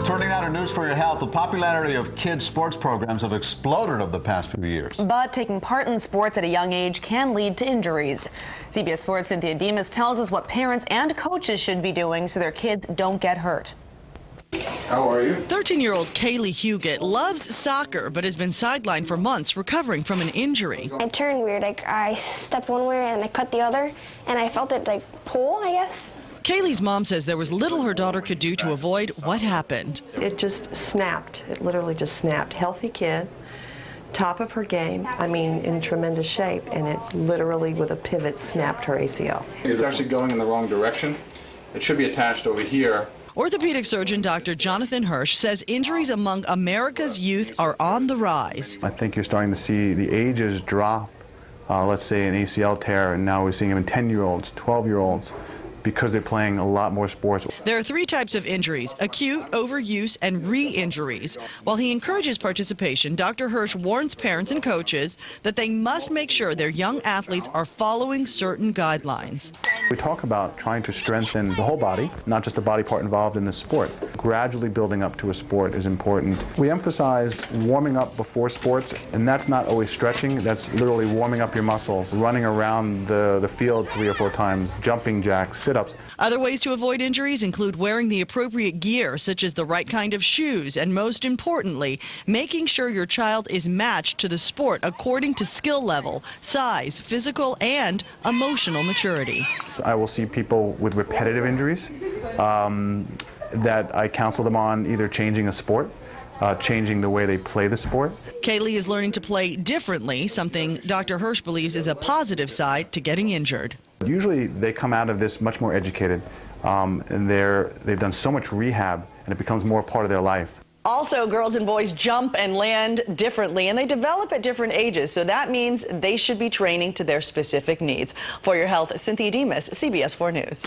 Turning now to news for your health, the popularity of kids' sports programs have exploded over the past few years. But taking part in sports at a young age can lead to injuries. CBS 4's Cynthia Demas tells us what parents and coaches should be doing so their kids don't get hurt. How are you? 13-year-old Kaylee Huguet loves soccer but has been sidelined for months recovering from an injury. I turned weird. I stepped one way and I cut the other, and I felt it pull, I guess. Kaylee's mom says there was little her daughter could do to avoid what happened. It just snapped. It literally just snapped. Healthy kid, top of her game, I mean in tremendous shape, and it literally with a pivot snapped her ACL. It's actually going in the wrong direction. It should be attached over here. Orthopedic surgeon Dr. Jonathan Hersch says injuries among America's youth are on the rise. I think you're starting to see the ages drop, let's say an ACL tear, and now we're seeing them in 10-year-olds, 12-year-olds, because they're playing a lot more sports. There are three types of injuries: acute, overuse, and re-injuries. While he encourages participation, Dr. Hersch warns parents and coaches that they must make sure their young athletes are following certain guidelines. We talk about trying to strengthen the whole body, not just the body part involved in the sport. Gradually building up to a sport is important. We emphasize warming up before sports, and that's not always stretching. That's literally warming up your muscles, running around the field 3 or 4 times, jumping jacks, sit-ups. Other ways to avoid injuries include wearing the appropriate gear, such as the right kind of shoes, and most importantly, making sure your child is matched to the sport according to skill level, size, physical, and emotional maturity. I will see people with repetitive injuries that I counsel them on either changing a sport, changing the way they play the sport. Kaylee is learning to play differently, something Dr. Hersch believes is a positive side to getting injured. Usually they come out of this much more educated, and they've done so much rehab, and it becomes more part of their life. Also, girls and boys jump and land differently, and they develop at different ages, so that means they should be training to their specific needs. For your health, Cynthia Demas, CBS 4 News.